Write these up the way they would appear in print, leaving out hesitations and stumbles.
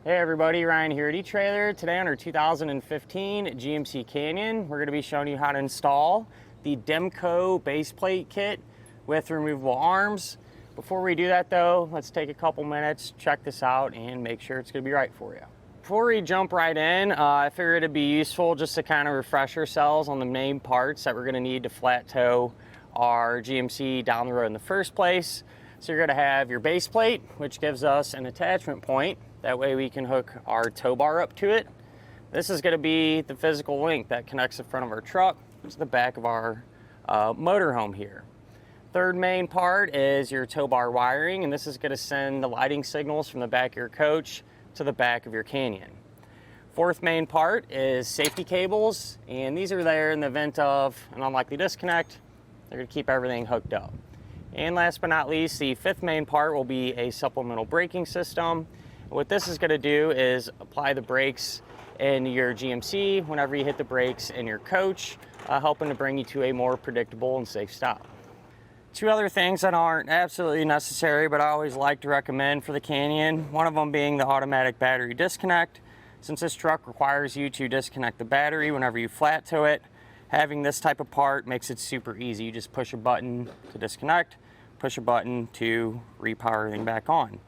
Hey everybody, Ryan here at eTrailer. Today on our 2015 GMC Canyon, we're going to be showing you how to install the Demco Base Plate kit with removable arms. Before we do that though, let's take a couple minutes, check this out, and make sure it's going to be right for you. Before we jump right in, I figured it'd be useful just to kind of refresh ourselves on the main parts that we're going to need to flat tow our GMC down the road in the first place. So you're going to have your base plate, which gives us an attachment point. That way we can hook our tow bar up to it. This is going to be the physical link that connects the front of our truck to the back of our motorhome here. Third main part is your tow bar wiring, and this is going to send the lighting signals from the back of your coach to the back of your Canyon. Fourth main part is safety cables, and these are there in the event of an unlikely disconnect. They're going to keep everything hooked up. And last but not least, the fifth main part will be a supplemental braking system. What this is going to do is apply the brakes in your GMC whenever you hit the brakes in your coach, helping to bring you to a more predictable and safe stop. Two other things that aren't absolutely necessary, but I always like to recommend for the Canyon, one of them being the automatic battery disconnect. Since this truck requires you to disconnect the battery whenever you flat tow it, having this type of part makes it super easy. You just push a button to disconnect, push a button to repower everything back on.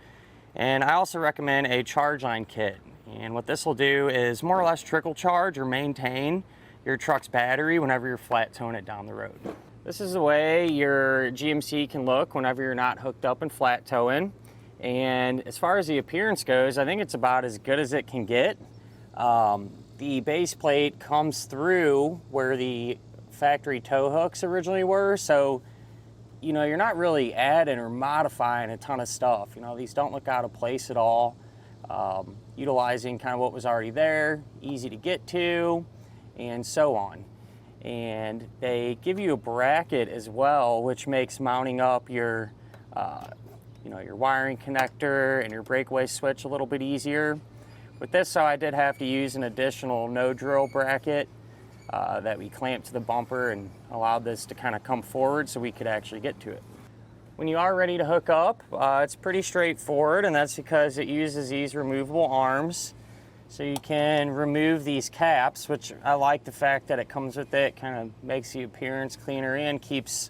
And I also recommend a charge line kit. And what this will do is more or less trickle charge or maintain your truck's battery whenever you're flat towing it down the road. This is the way your GMC can look whenever you're not hooked up and flat towing. And as far as the appearance goes, I think it's about as good as it can get. The base plate comes through where the factory tow hooks originally were, so you know, you're not really adding or modifying a ton of stuff. You know, these don't look out of place at all. Utilizing kind of what was already there, easy to get to, and so on. And they give you a bracket as well, which makes mounting up your, you know, your wiring connector and your breakaway switch a little bit easier. With this, so I did have to use an additional no drill bracket that we clamped to the bumper and allowed this to kind of come forward so we could actually get to it. When you are ready to hook up, it's pretty straightforward, and that's because it uses these removable arms. So you can remove these caps, which I like the fact that it comes with it, kind of makes the appearance cleaner and keeps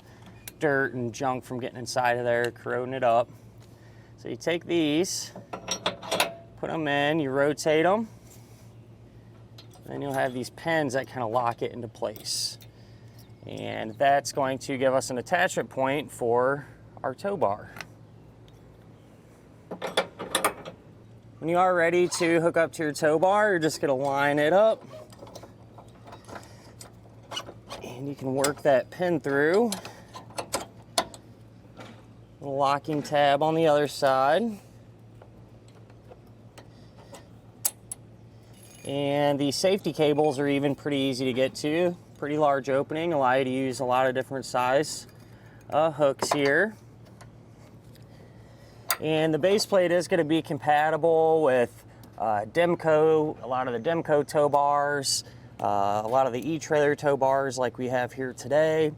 dirt and junk from getting inside of there, corroding it up. So you take these, put them in, you rotate them, then you'll have these pins that kind of lock it into place. And that's going to give us an attachment point for our tow bar. When you are ready to hook up to your tow bar, you're just going to line it up. And you can work that pin through. A locking tab on the other side. And the safety cables are even pretty easy to get to. Pretty large opening, allow you to use a lot of different size hooks here. And the base plate is going to be compatible with Demco, a lot of the Demco tow bars, a lot of the eTrailer tow bars like we have here today,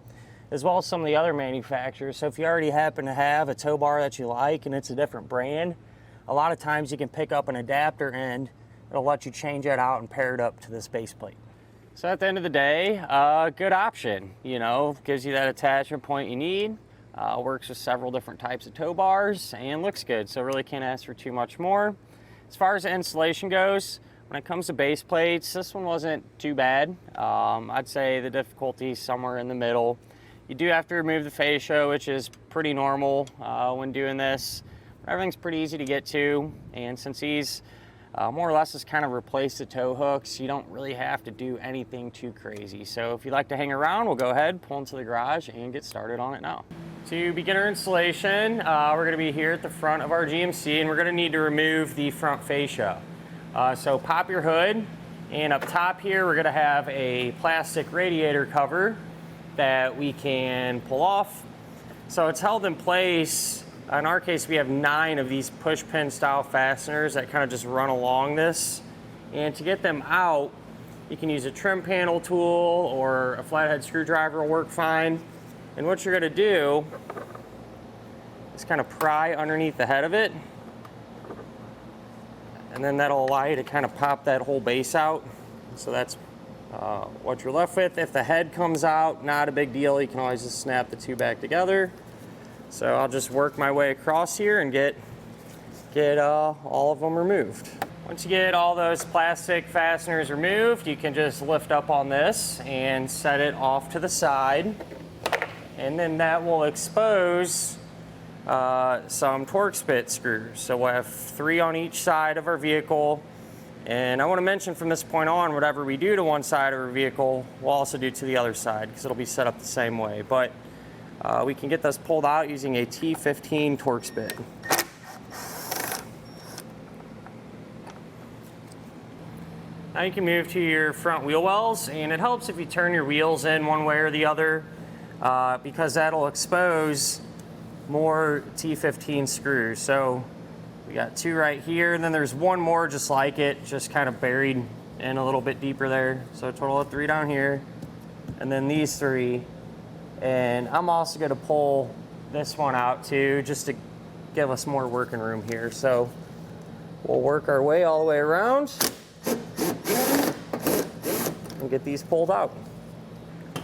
as well as some of the other manufacturers. So if you already happen to have a tow bar that you like and it's a different brand, a lot of times you can pick up an adapter and it'll let you change that out and pair it up to this base plate. So at the end of the day, good option. You know, gives you that attachment point you need. Works with several different types of tow bars and looks good. So really can't ask for too much more. As far as the installation goes, when it comes to base plates, this one wasn't too bad. I'd say the difficulty is somewhere in the middle. You do have to remove the fascia, which is pretty normal when doing this. Everything's pretty easy to get to, and since these more or less just kind of replace the tow hooks, you don't really have to do anything too crazy. So if you'd like to hang around, we'll go ahead, pull into the garage, and get started on it now. To begin our installation, we're going to be here at the front of our GMC, and we're going to need to remove the front fascia. So pop your hood, and up top here we're going to have a plastic radiator cover that we can pull off. So it's held in place. In our case, we have 9 of these push pin style fasteners that kind of just run along this. And to get them out, you can use a trim panel tool or a flathead screwdriver will work fine. And what you're going to do is kind of pry underneath the head of it and then that'll allow you to kind of pop that whole base out. So that's what you're left with. If the head comes out, not a big deal. You can always just snap the two back together. So I'll just work my way across here and get all of them removed. Once you get all those plastic fasteners removed, you can just lift up on this and set it off to the side. And then that will expose some Torx bit screws. So we'll have 3 on each side of our vehicle. And I want to mention from this point on, whatever we do to one side of our vehicle, we'll also do to the other side because it'll be set up the same way. But we can get this pulled out using a T15 Torx bit. Now you can move to your front wheel wells, and it helps if you turn your wheels in one way or the other because that'll expose more T15 screws. So we got 2 right here, and then there's 1 more just like it, just kind of buried in a little bit deeper there. So a total of 3 down here, and then these 3. And I'm also going to pull this one out too, just to give us more working room here. So we'll work our way all the way around and get these pulled out.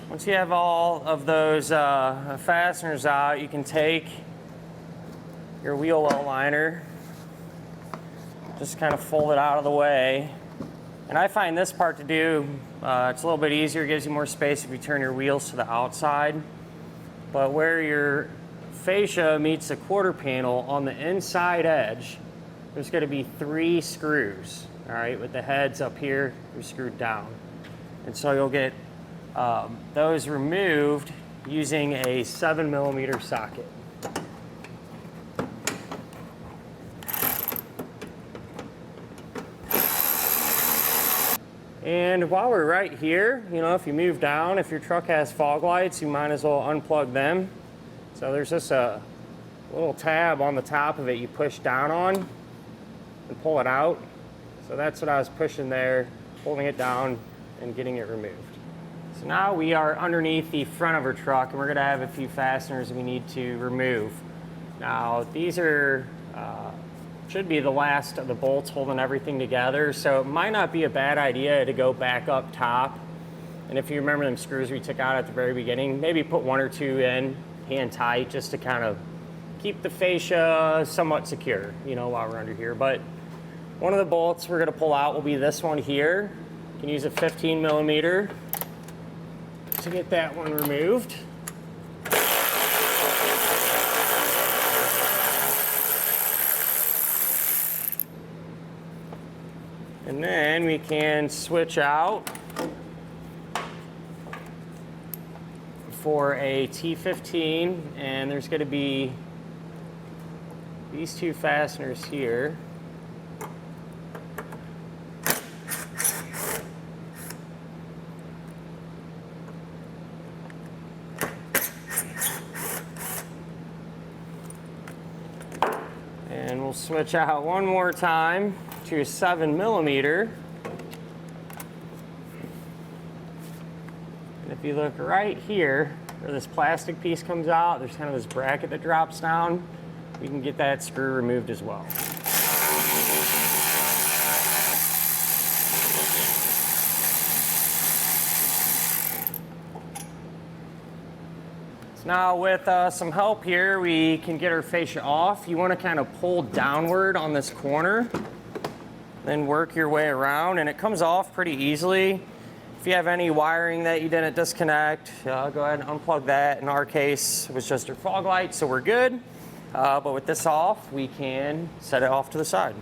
Once you have all of those fasteners out, you can take your wheel well liner, just kind of fold it out of the way. And I find this part to do, it's a little bit easier, it gives you more space if you turn your wheels to the outside. But where your fascia meets the quarter panel on the inside edge, there's going to be 3 screws, all right, with the heads up here, they're screwed down. And so you'll get those removed using a 7mm socket. And while we're right here, you know, if you move down, if your truck has fog lights, you might as well unplug them. So there's just a little tab on the top of it you push down on and pull it out. So that's what I was pushing there, holding it down and getting it removed. So now we are underneath the front of our truck, and we're going to have a few fasteners we need to remove. Now these are should be the last of the bolts holding everything together, so it might not be a bad idea to go back up top. And if you remember them screws we took out at the very beginning, maybe put 1 or 2 in hand tight just to kind of keep the fascia somewhat secure, you know, while we're under here. But one of the bolts we're going to pull out will be this one here. You can use a 15mm to get that one removed. And then we can switch out for a T15, and there's going to be these 2 fasteners here. And we'll switch out one more time to a 7mm. And if you look right here, where this plastic piece comes out, there's kind of this bracket that drops down. We can get that screw removed as well. So now with some help here, we can get our fascia off. You want to kind of pull downward on this corner, then work your way around, and it comes off pretty easily. If you have any wiring that you didn't disconnect, go ahead and unplug that. In our case, it was just our fog light, so we're good. But with this off, we can set it off to the side.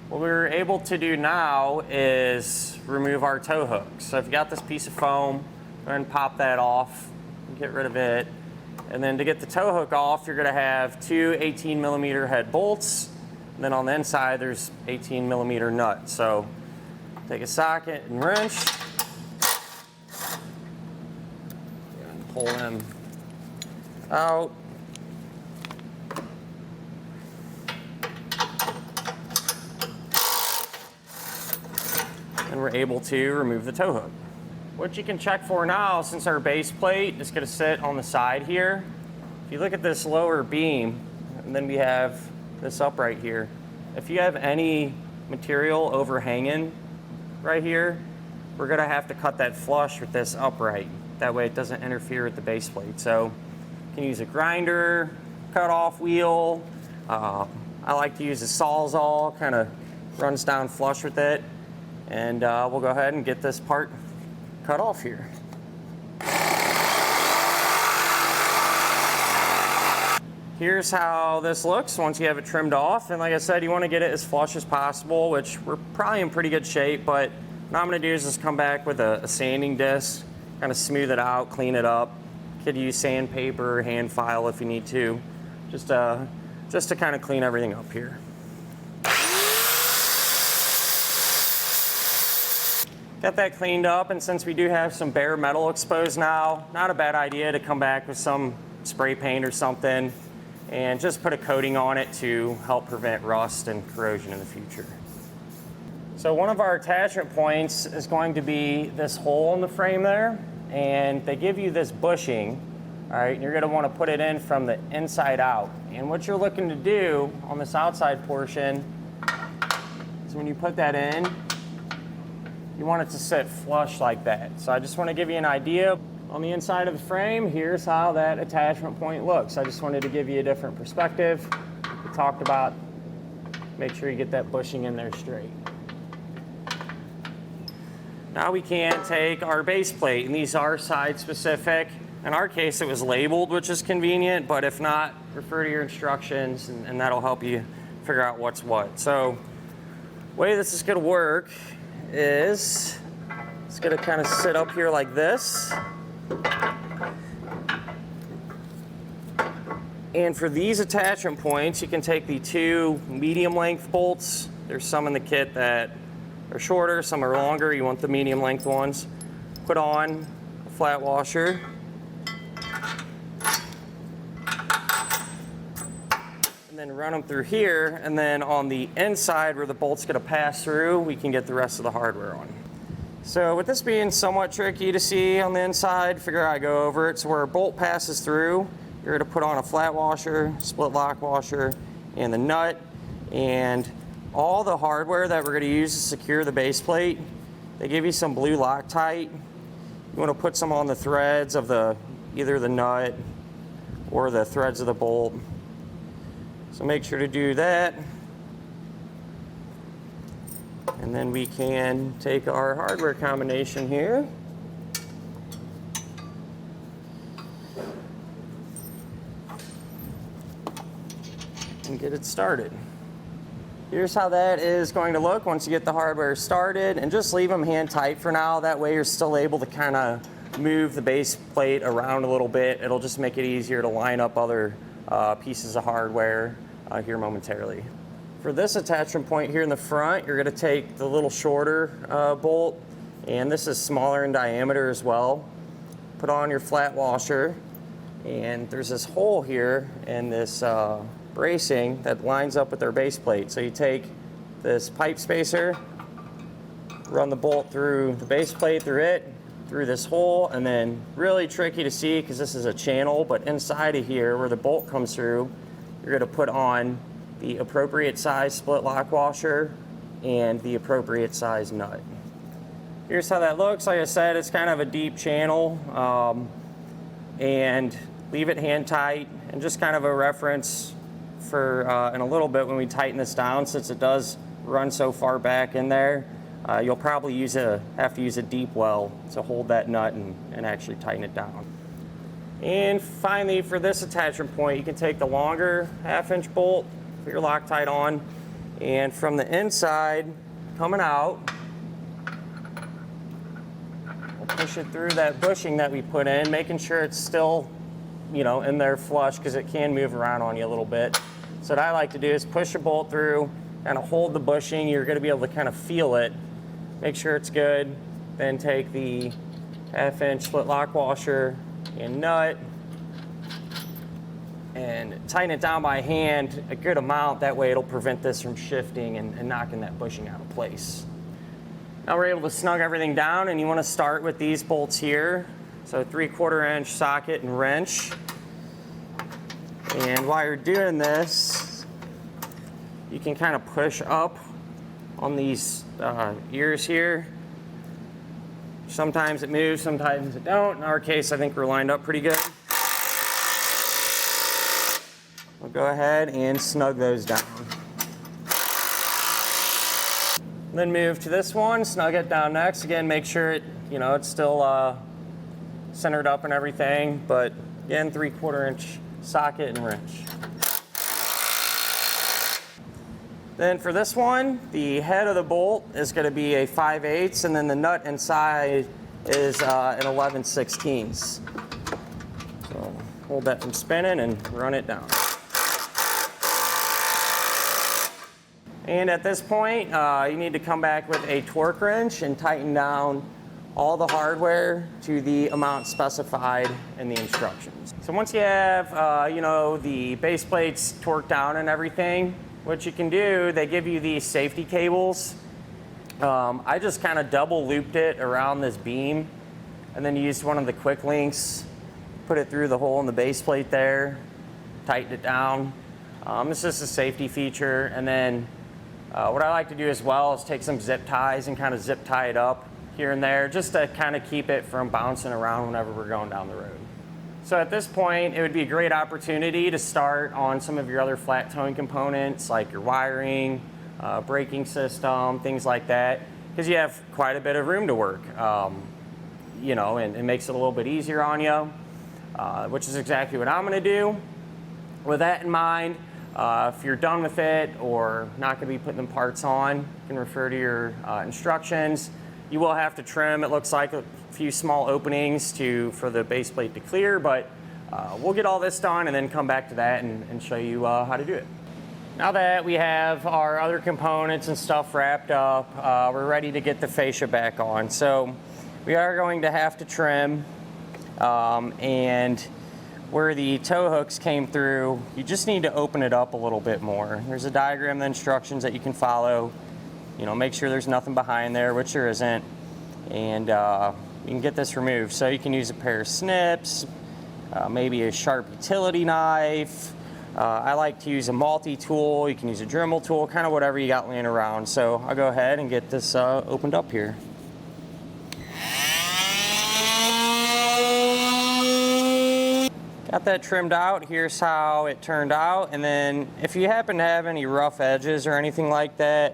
What we're able to do now is remove our tow hook. So if you got this piece of foam, go ahead and pop that off and get rid of it. And then to get the tow hook off, you're gonna have 2 18mm head bolts. And then on the inside, there's 18mm nuts. So take a socket and wrench, and pull them out. And we're able to remove the tow hook. What you can check for now, since our base plate is going to sit on the side here, if you look at this lower beam, and then we have this upright here, if you have any material overhanging right here, we're gonna have to cut that flush with this upright. That way it doesn't interfere with the base plate. So you can use a grinder, cut off wheel. I like to use a Sawzall, kind of runs down flush with it. And we'll go ahead and get this part cut off here. Here's how this looks once you have it trimmed off. And like I said, you want to get it as flush as possible, which we're probably in pretty good shape, but what I'm going to do is just come back with a sanding disc, kind of smooth it out, clean it up. Could use sandpaper or hand file if you need to, just to kind of clean everything up here. Got that cleaned up, and since we do have some bare metal exposed now, not a bad idea to come back with some spray paint or something and just put a coating on it to help prevent rust and corrosion in the future. So one of our attachment points is going to be this hole in the frame there, and they give you this bushing, all right, and you're gonna wanna put it in from the inside out. And what you're looking to do on this outside portion is when you put that in, you want it to sit flush like that. So I just wanna give you an idea. On the inside of the frame, here's how that attachment point looks. I just wanted to give you a different perspective. We talked about, make sure you get that bushing in there straight. Now we can take our base plate, and these are side specific. In our case, it was labeled, which is convenient, but if not, refer to your instructions, and that'll help you figure out what's what. So the way this is gonna work is it's gonna kind of sit up here like this. And for these attachment points, you can take the two medium length bolts. There's some in the kit that are shorter, some are longer. You want the medium length ones. Put on a flat washer. And then run them through here, and then on the inside where the bolt's gonna pass through, we can get the rest of the hardware on. So with this being somewhat tricky to see on the inside, figure out I go over it. So where a bolt passes through, you're gonna put on a flat washer, split lock washer, and the nut. And all the hardware that we're gonna use to secure the base plate, they give you some blue Loctite. You wanna put some on the threads of either the nut or the threads of the bolt. So make sure to do that. And then we can take our hardware combination here. And get it started. Here's how that is going to look once you get the hardware started, and just leave them hand tight for now. That way you're still able to kind of move the base plate around a little bit. It'll just make it easier to line up other pieces of hardware here momentarily. For this attachment point here in the front, you're going to take the little shorter bolt, and this is smaller in diameter as well. Put on your flat washer, and there's this hole here in this bracing that lines up with their base plate. So you take this pipe spacer, run the bolt through the base plate, through this hole, and then really tricky to see because this is a channel, but inside of here where the bolt comes through, you're going to put on the appropriate size split lock washer and the appropriate size nut. Here's how that looks. Like I said, it's kind of a deep channel, and leave it hand tight, and just kind of a reference for in a little bit when we tighten this down, since it does run so far back in there, you'll probably have to use a deep well to hold that nut and actually tighten it down. And finally, for this attachment point, you can take the longer 1/2-inch bolt, put your Loctite on, and from the inside coming out, we'll push it through that bushing that we put in, making sure it's still, in there flush, because it can move around on you a little bit. So what I like to do is push a bolt through, kind of hold the bushing. You're going to be able to kind of feel it, make sure it's good. Then take the 1/2-inch split lock washer and nut and tighten it down by hand a good amount. That way it'll prevent this from shifting and knocking that bushing out of place. Now we're able to snug everything down, and you want to start with these bolts here. So 3/4-inch socket and wrench. And while you're doing this, you can kind of push up on these ears here. Sometimes it moves, sometimes it don't. In our case, I think we're lined up pretty good. We'll go ahead and snug those down. Then move to this one, snug it down next. Again, make sure it, it's still centered up and everything, but again, 3/4 inch socket and wrench. Then for this one, the head of the bolt is going to be a 5/8, and then the nut inside is an 11/16. So hold that from spinning and run it down. And at this point, you need to come back with a torque wrench and tighten down all the hardware to the amount specified in the instructions. So once you have, the base plates torqued down and everything, what you can do, they give you these safety cables. I just kind of double looped it around this beam and then used one of the quick links, put it through the hole in the base plate there, tightened it down. It's just a safety feature. And then what I like to do as well is take some zip ties and kind of zip tie it up here and there just to kind of keep it from bouncing around whenever we're going down the road. So at this point, it would be a great opportunity to start on some of your other flat towing components like your wiring, braking system, things like that, because you have quite a bit of room to work, and it makes it a little bit easier on you, which is exactly what I'm going to do. With that in mind, if you're done with it or not going to be putting the parts on, you can refer to your instructions. You will have to trim, it looks like, a few small openings for the base plate to clear, but we'll get all this done and then come back to that and show you how to do it. Now that we have our other components and stuff wrapped up, we're ready to get the fascia back on. So we are going to have to trim, and where the tow hooks came through, you just need to open it up a little bit more. There's a diagram, the instructions that you can follow. Make sure there's nothing behind there, which there isn't, and you can get this removed. So you can use a pair of snips, maybe a sharp utility knife. I like to use a multi-tool. You can use a Dremel tool, kind of whatever you got laying around. So I'll go ahead and get this opened up here. Got that trimmed out. Here's how it turned out. And then if you happen to have any rough edges or anything like that,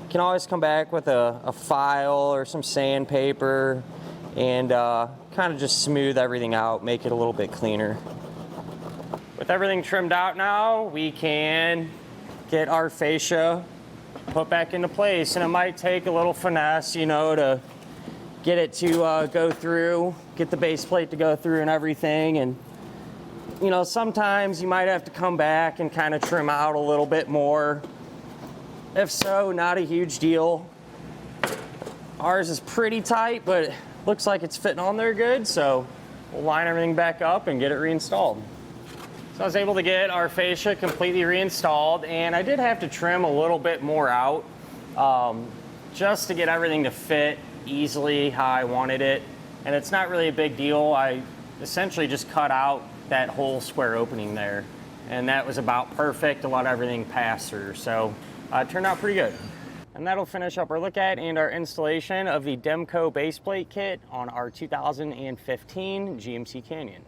you can always come back with a file or some sandpaper and kind of just smooth everything out, make it a little bit cleaner. With everything trimmed out now, we can get our fascia put back into place. And it might take a little finesse, to get it to go through, get the base plate to go through and everything. And sometimes you might have to come back and kind of trim out a little bit more. If so, not a huge deal. Ours is pretty tight, but it looks like it's fitting on there good, so we'll line everything back up and get it reinstalled. So I was able to get our fascia completely reinstalled, and I did have to trim a little bit more out just to get everything to fit easily how I wanted it. And it's not really a big deal. I essentially just cut out that whole square opening there, and that was about perfect to let everything pass through. So it turned out pretty good. And that'll finish up our look at and our installation of the Demco Base Plate kit on our 2015 GMC Canyon.